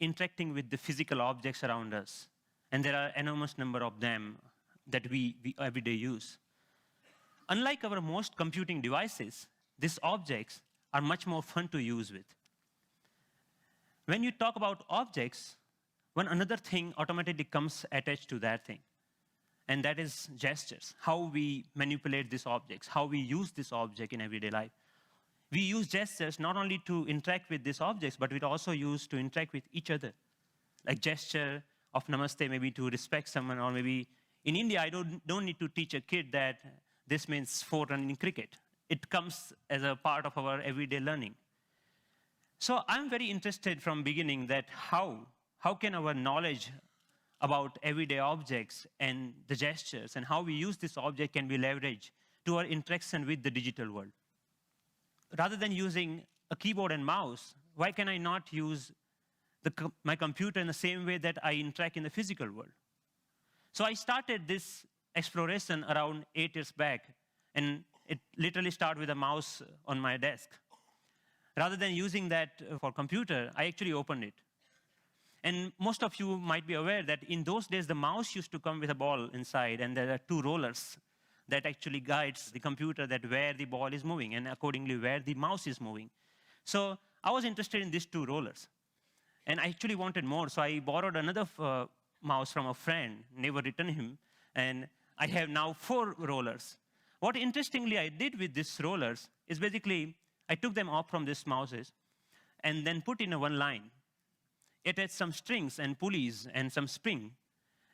interacting with the physical objects around us. And there are enormous number of them that we everyday use. Unlike our most computing devices, these objects are much more fun to use with. When you talk about objects, one another thing automatically comes attached to that thing. And that is gestures, how we manipulate these objects, how we use this object in everyday life. We use gestures not only to interact with these objects, but we also use to interact with each other. Like gesture of namaste, maybe to respect someone, or maybe in India, I don't need to teach a kid that this means 4 run in cricket. It comes as a part of our everyday learning. So I'm very interested from beginning that how can our knowledge about everyday objects and the gestures and how we use this object can be leveraged to our interaction with the digital world. Rather than using a keyboard and mouse, why can I not use my computer in the same way that I interact in the physical world? So I started this exploration around 8 years back, and it literally started with a mouse on my desk. Rather than using that for computer, I actually opened it. And most of you might be aware that in those days, the mouse used to come with a ball inside, and there are 2 rollers that actually guides the computer that where the ball is moving, and accordingly where the mouse is moving. So I was interested in these 2 rollers. And I actually wanted more, so I borrowed another mouse from a friend, never returned him, and I have now 4 rollers. What interestingly I did with these rollers is basically, I took them off from these mouses and then put in a one line. It had some strings and pulleys and some spring.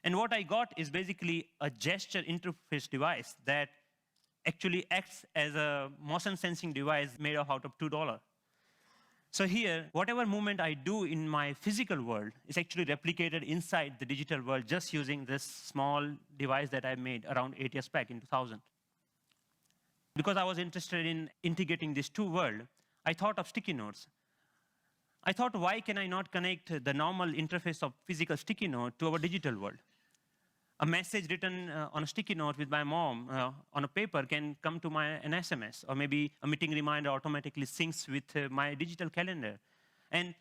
And what I got is basically a gesture interface device that actually acts as a motion sensing device made out of $2. So here, whatever movement I do in my physical world is actually replicated inside the digital world just using this small device that I made around 8 years back in 2000. Because I was interested in integrating these 2 worlds, I thought of sticky notes. I thought, why can I not connect the normal interface of physical sticky note to our digital world? A message written on a sticky note with my mom on a paper can come to an SMS, or maybe a meeting reminder automatically syncs with my digital calendar. And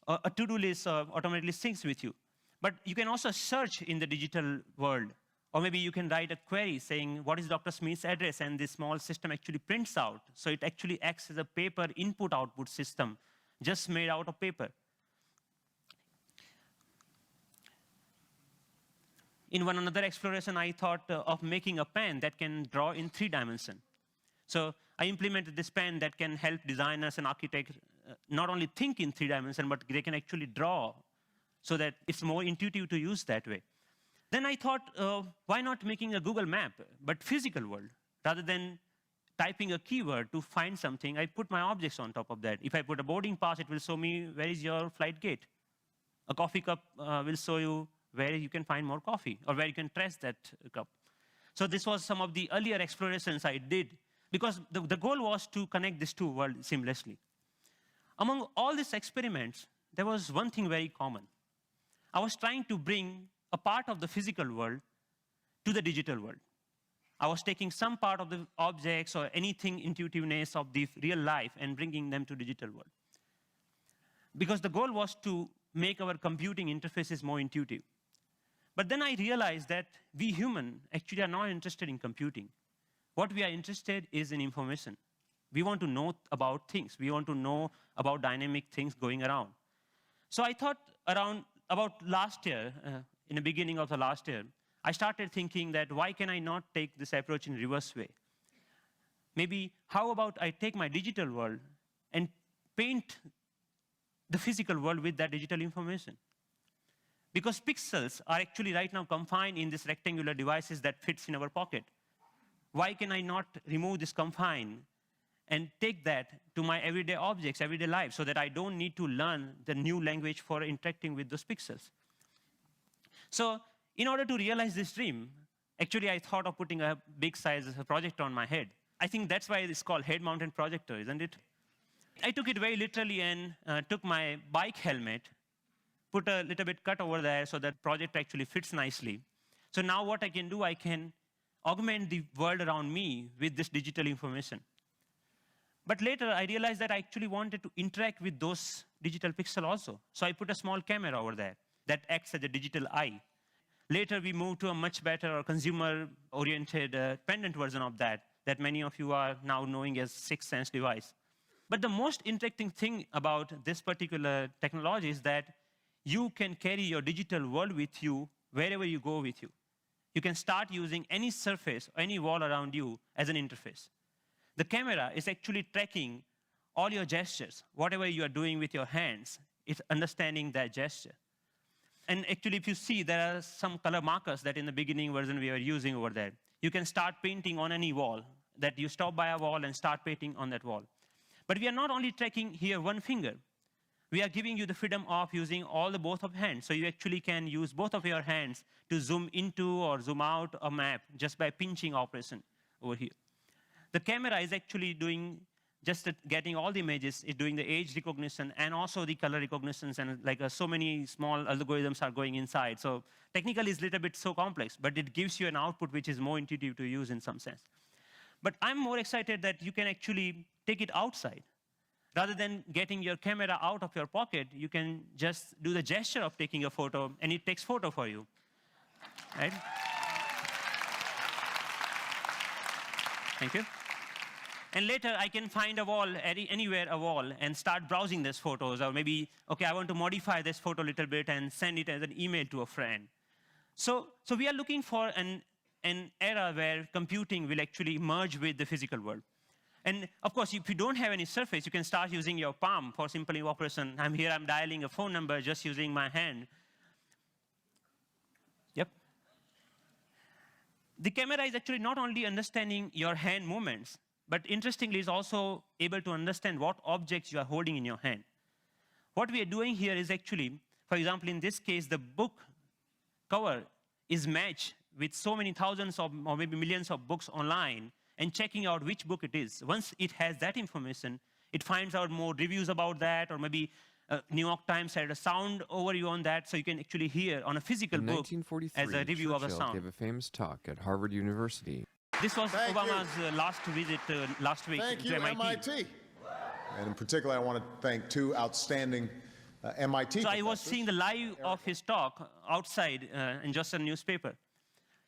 a to-do list automatically syncs with you. But you can also search in the digital world, or maybe you can write a query saying, what is Dr. Smith's address? And this small system actually prints out. So it actually acts as a paper input-output system, just made out of paper. In one another exploration, I thought of making a pen that can draw in 3 dimensions. So I implemented this pen that can help designers and architects not only think in 3 dimensions, but they can actually draw so that it's more intuitive to use that way. Then I thought, why not making a Google map, but physical world? Rather than typing a keyword to find something, I put my objects on top of that. If I put a boarding pass, it will show me where is your flight gate. A coffee cup will show you where you can find more coffee, or where you can trace that cup. So this was some of the earlier explorations I did, because the goal was to connect these 2 worlds seamlessly. Among all these experiments, there was one thing very common. I was trying to bring a part of the physical world to the digital world. I was taking some part of the objects or anything intuitiveness of the real life and bringing them to digital world. Because the goal was to make our computing interfaces more intuitive. But then I realized that we humans actually are not interested in computing. What we are interested is in information. We want to know about things. We want to know about dynamic things going around. So I thought about last year, in the beginning of the last year, I started thinking that why can I not take this approach in reverse way? Maybe how about I take my digital world and paint the physical world with that digital information? Because pixels are actually right now confined in these rectangular devices that fits in our pocket. Why can I not remove this confine and take that to my everyday objects, everyday life, so that I don't need to learn the new language for interacting with those pixels? So in order to realize this dream, actually I thought of putting a big size projector on my head. I think that's why it's called head-mounted projector, isn't it? I took it very literally and took my bike helmet, put a little bit cut over there so that project actually fits nicely. So now what I can do, I can augment the world around me with this digital information. But later I realized that I actually wanted to interact with those digital pixel also. So I put a small camera over there that acts as a digital eye. Later, we moved to a much better or consumer-oriented pendant version of that many of you are now knowing as SixthSense device. But the most interesting thing about this particular technology is that you can carry your digital world with you wherever you go with you. You can start using any surface or any wall around you as an interface. The camera is actually tracking all your gestures. Whatever you are doing with your hands, it's understanding that gesture. And actually, if you see, there are some color markers that in the beginning version we were using over there. You can start painting on any wall, that you stop by a wall and start painting on that wall. But we are not only tracking here one finger. We are giving you the freedom of using all the both of hands. So you actually can use both of your hands to zoom into or zoom out a map just by pinching operation over here. The camera is actually doing just getting all the images, it's doing the age recognition and also the color recognitions, and like so many small algorithms are going inside. So technically it's a little bit so complex, but it gives you an output which is more intuitive to use in some sense. But I'm more excited that you can actually take it outside. Rather than getting your camera out of your pocket, you can just do the gesture of taking a photo and it takes photo for you, right? Thank you. And later, I can find a wall, anywhere a wall, and start browsing these photos. Or maybe, okay, I want to modify this photo a little bit and send it as an email to a friend. So we are looking for an era where computing will actually merge with the physical world. And of course, if you don't have any surface, you can start using your palm for simple operation. I'm here, I'm dialing a phone number just using my hand. Yep. The camera is actually not only understanding your hand movements, but interestingly, it's also able to understand what objects you are holding in your hand. What we are doing here is actually, for example, in this case, the book cover is matched with so many thousands of, or maybe millions of books online, and checking out which book it is. Once it has that information, it finds out more reviews about that, or maybe New York Times had a sound overview on that, so you can actually hear on a physical book as a review of a sound. Gave a famous talk at Harvard University. This was Obama's last visit last week to MIT. And in particular, I want to thank two outstanding MIT So I was seeing the live of his talk outside in just a newspaper.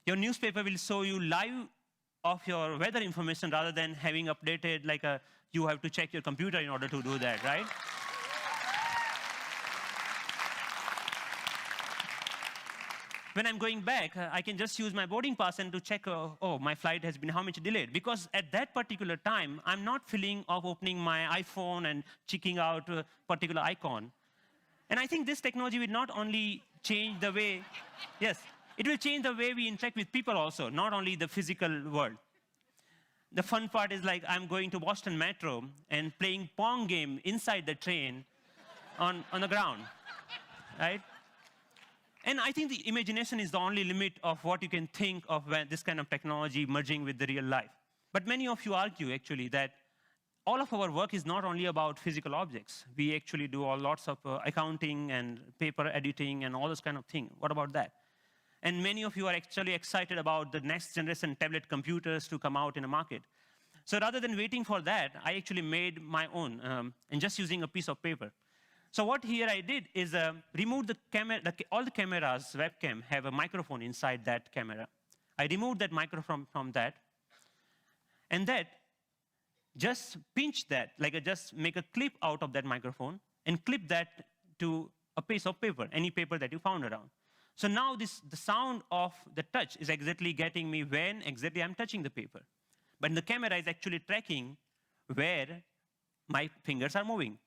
Your newspaper will show you live of your weather information rather than having updated like you have to check your computer in order to do that, right? When I'm going back, I can just use my boarding pass and to check, oh, my flight has been how much delayed. Because at that particular time, I'm not feeling of opening my iPhone and checking out a particular icon. And I think this technology will not only change the way, yes, it will change the way we interact with people also, not only the physical world. The fun part is like I'm going to Boston Metro and playing Pong game inside the train on the ground, right? And I think the imagination is the only limit of what you can think of when this kind of technology merging with the real life. But many of you argue, actually, that all of our work is not only about physical objects. We actually do lots of accounting and paper editing and all this kind of thing. What about that? And many of you are actually excited about the next generation tablet computers to come out in the market. So rather than waiting for that, I actually made my own, and just using a piece of paper. So what here I did is remove the camera. All the cameras, webcam, have a microphone inside that camera. I removed that microphone from that, and that just pinch that, like just make a clip out of that microphone and clip that to a piece of paper, any paper that you found around. So now the sound of the touch is exactly getting me when exactly I'm touching the paper. But the camera is actually tracking where my fingers are moving.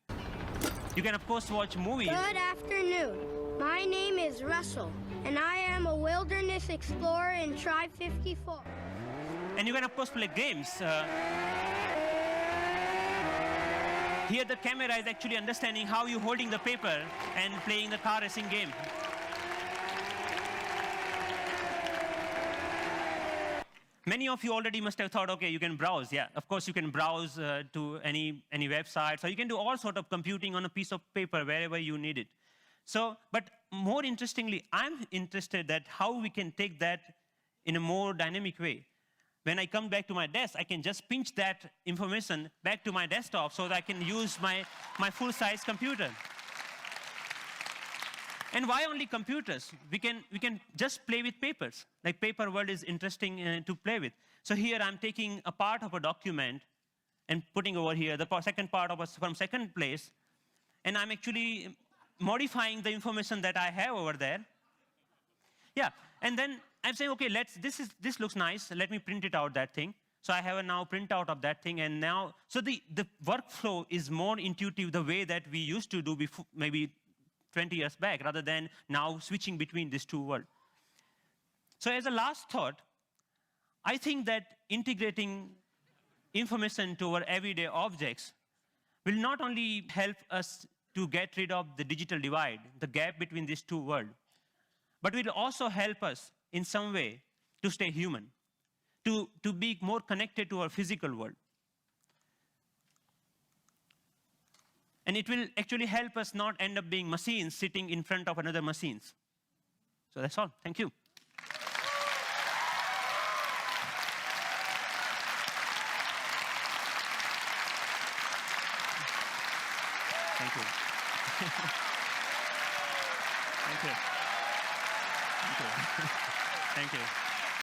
You can, of course, watch movies. Good afternoon. My name is Russell, and I am a wilderness explorer in Tribe 54. And you can, of course, play games. Here, the camera is actually understanding how you're holding the paper and playing the car racing game. Many of you already must have thought, okay, you can browse. Yeah, of course, you can browse to any website. So you can do all sort of computing on a piece of paper wherever you need it. So, but more interestingly, I'm interested that how we can take that in a more dynamic way. When I come back to my desk, I can just pinch that information back to my desktop so that I can use my full-size computer. And why only computers? We can just play with papers. Like paper world is interesting to play with. So here I'm taking a part of a document and putting over here the second part of from second place, and I'm actually modifying the information that I have over there. Yeah, and then I'm saying, okay, this looks nice. Let me print it out, that thing. So I have a now printout of that thing, and now, so the workflow is more intuitive the way that we used to do before, maybe 20 years back, rather than now switching between these two worlds. So as a last thought, I think that integrating information to our everyday objects will not only help us to get rid of the digital divide, the gap between these two worlds, but will also help us in some way to stay human, to be more connected to our physical world. And it will actually help us not end up being machines sitting in front of another machines. So that's all. Thank you. Thank you. Thank you. Thank you. Thank you.